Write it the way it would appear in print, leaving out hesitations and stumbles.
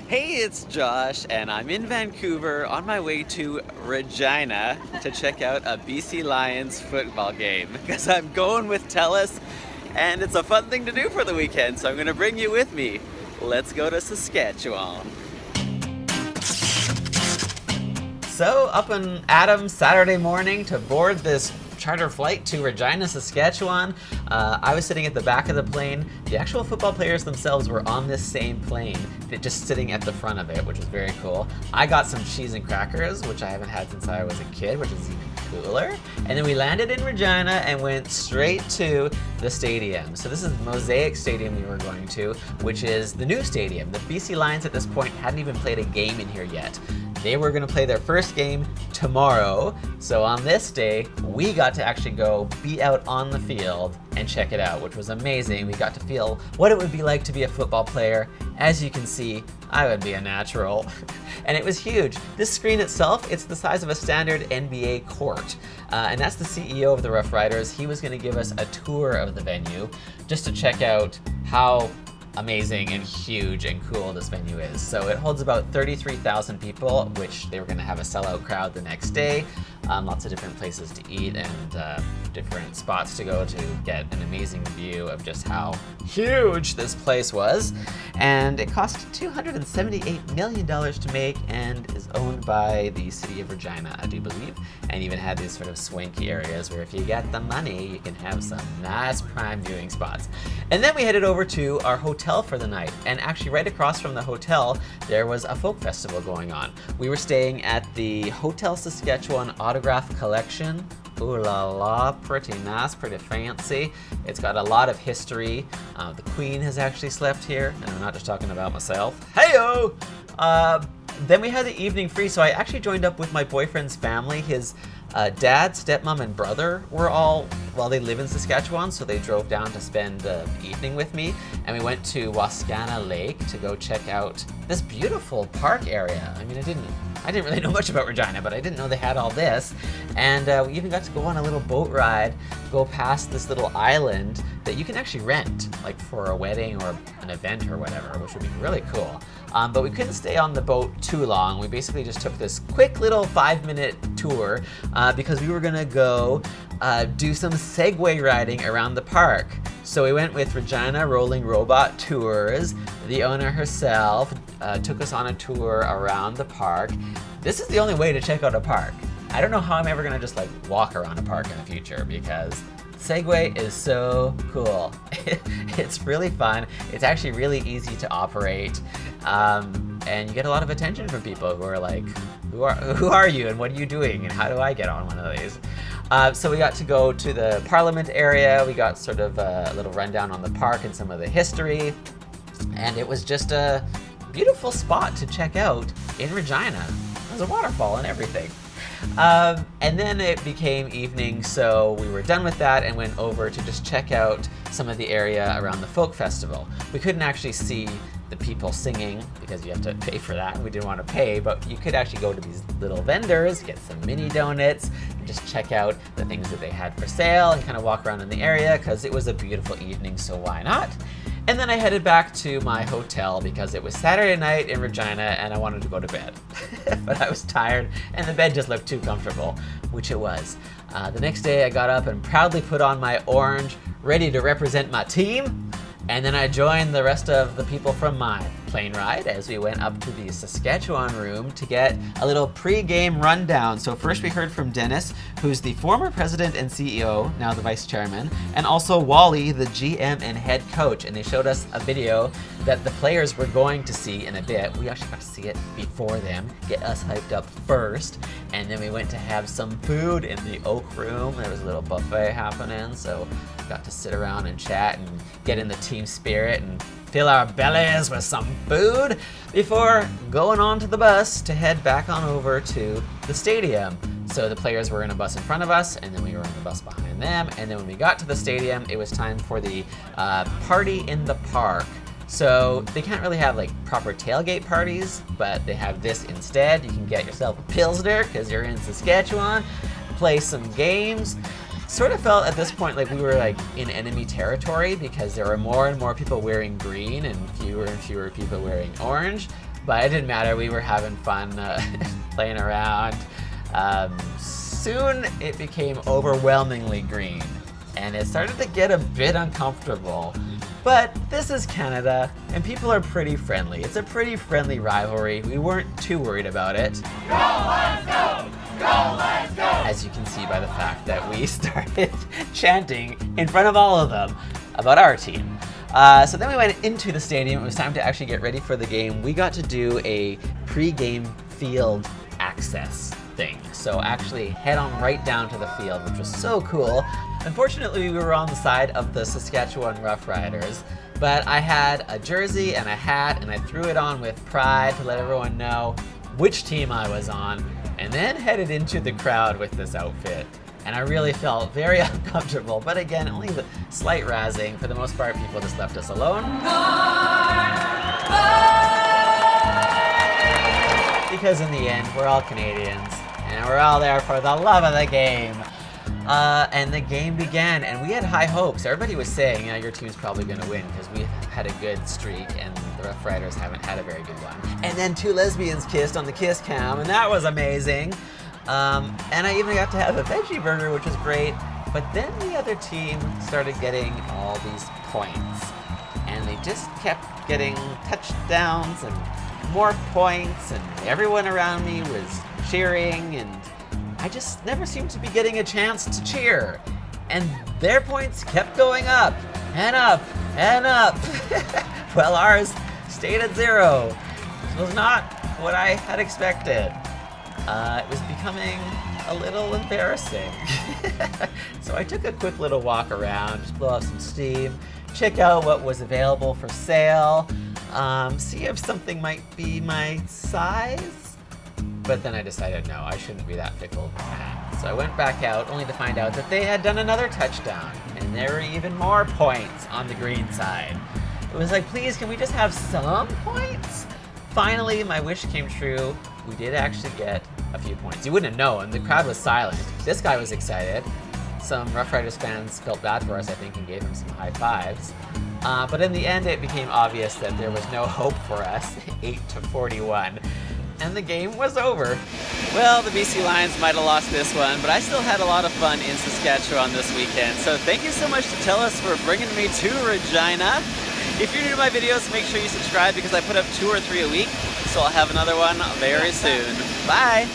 Hey, it's Josh, and I'm in Vancouver on my way to Regina to check out a BC Lions football game because I'm going with Telus, and it's a fun thing to do for the weekend, so I'm going to bring you with me. Let's go to Saskatchewan. So, up and at 'em Saturday morning to board this charter flight to Regina, Saskatchewan. I was sitting at the back of the plane. The actual football players themselves were on this same plane, just sitting at the front of it, which was very cool. I got some cheese and crackers, which I haven't had since I was a kid, which is even cooler. And then we landed in Regina and went straight to the stadium. So this is Mosaic Stadium we were going to, which is the new stadium. The BC Lions at this point hadn't even played a game in here yet. They were going to play their first game tomorrow, so on this day, we got to actually go be out on the field and check it out, which was amazing. We got to feel what it would be like to be a football player. As you can see, I would be a natural. And it was huge. This screen itself, it's the size of a standard NBA court. And that's the CEO of the Rough Riders. He was going to give us a tour of the venue just to check out how amazing and huge and cool this venue is. So it holds about 33,000 people, which they were going to have a sellout crowd the next day. Lots of different places to eat and different spots to go to get an amazing view of just how huge this place was. And it cost $278 million to make and is owned by the city of Regina, I do believe, and even had these sort of swanky areas where if you get the money, you can have some nice prime viewing spots. And then we headed over to our hotel for the night, and actually right across from the hotel, there was a folk festival going on. We were staying at the Hotel Saskatchewan Autograph Collection. Ooh la la, pretty nice, pretty fancy. It's got a lot of history. The Queen has actually slept here, and I'm not just talking about myself. Hey-o! Then we had the evening free, so I actually joined up with my boyfriend's family. His dad, stepmom, and brother were all, well, they live in Saskatchewan, so they drove down to spend the evening with me, and we went to Wascana Lake to go check out this beautiful park area. I mean, I didn't really know much about Regina, but I didn't know they had all this. And we even got to go on a little boat ride, go past this little island that you can actually rent, like for a wedding or an event or whatever, which would be really cool. But we couldn't stay on the boat too long. We basically just took this quick little 5-minute tour because we were gonna go do some Segway riding around the park. So we went with Regina Rolling Robot Tours. The owner herself took us on a tour around the park. This is the only way to check out a park. I don't know how I'm ever gonna just like walk around a park in the future because Segway is so cool. It's really fun. It's actually really easy to operate. And you get a lot of attention from people who are like, who are you and what are you doing and how do I get on one of these? So we got to go to the Parliament area. We got sort of a little rundown on the park and some of the history. And it was just a beautiful spot to check out in Regina. There's a waterfall and everything. And then it became evening, so we were done with that and went over to just check out some of the area around the folk festival. We couldn't actually see the people singing because you have to pay for that. We didn't want to pay, but you could actually go to these little vendors, get some mini donuts, and just check out the things that they had for sale and kind of walk around in the area because it was a beautiful evening, so why not? And then I headed back to my hotel because it was Saturday night in Regina and I wanted to go to bed. But I was tired and the bed just looked too comfortable, which it was. The next day I got up and proudly put on my orange, ready to represent my team. And then I joined the rest of the people from my plane ride as we went up to the Saskatchewan room to get a little pre-game rundown. So first we heard from Dennis, who's the former president and CEO, now the vice chairman, and also Wally, the GM and head coach. And they showed us a video that the players were going to see in a bit. We actually got to see it before them, get us hyped up first. And then we went to have some food in the Oak Room. There was a little buffet happening, so got to sit around and chat and get in the team spirit and fill our bellies with some food before going on to the bus to head back on over to the stadium. So the players were in a bus in front of us, and then we were in the bus behind them. And then when we got to the stadium, it was time for the party in the park. So they can't really have like proper tailgate parties, but they have this instead. You can get yourself a Pilsner because you're in Saskatchewan, play some games. Sort of felt at this point like we were like in enemy territory because there were more and more people wearing green and fewer people wearing orange. but it didn't matter. We were having fun playing around. Soon it became overwhelmingly green, and it started to get a bit uncomfortable. But this is Canada, and people are pretty friendly. It's a pretty friendly rivalry. We weren't too worried about it. Go, let's go! Go, let's go! As you can see by the fact that we started chanting in front of all of them about our team. So then we went into the stadium. It was time to actually get ready for the game. We got to do a pre-game field access thing. So actually head on right down to the field, which was so cool. Unfortunately, we were on the side of the Saskatchewan Roughriders, but I had a jersey and a hat, and I threw it on with pride to let everyone know which team I was on, and then headed into the crowd with this outfit. And I really felt very uncomfortable, but again, only the slight razzing. For the most part, people just left us alone. Because in the end, we're all Canadians, and we're all there for the love of the game. And the game began, and we had high hopes. Everybody was saying, yeah, your team's probably going to win because we had a good streak, and the Rough Riders haven't had a very good one. And then 2 lesbians kissed on the kiss cam, and that was amazing. And I even got to have a veggie burger, which was great. But then the other team started getting all these points, and they just kept getting touchdowns and more points, and everyone around me was cheering, and I just never seemed to be getting a chance to cheer. And their points kept going up and up and up. Well, ours stayed at 0. It was not what I had expected. It was becoming a little embarrassing. So I took a quick little walk around, just blow off some steam, check out what was available for sale, see if something might be my size. But then I decided, no, I shouldn't be that pickled. So I went back out, only to find out that they had done another touchdown, and there were even more points on the green side. It was like, please, can we just have some points? Finally, my wish came true. We did actually get a few points. You wouldn't have known, the crowd was silent. This guy was excited. Some Rough Riders fans felt bad for us, I think, and gave him some high fives. But in the end, it became obvious that there was no hope for us, 8-41. And the game was over. Well, the BC Lions might have lost this one, but I still had a lot of fun in Saskatchewan this weekend. So thank you so much to TELUS for bringing me to Regina. If you're new to my videos, make sure you subscribe because I put up 2 or 3 a week. So I'll have another one very soon. Bye.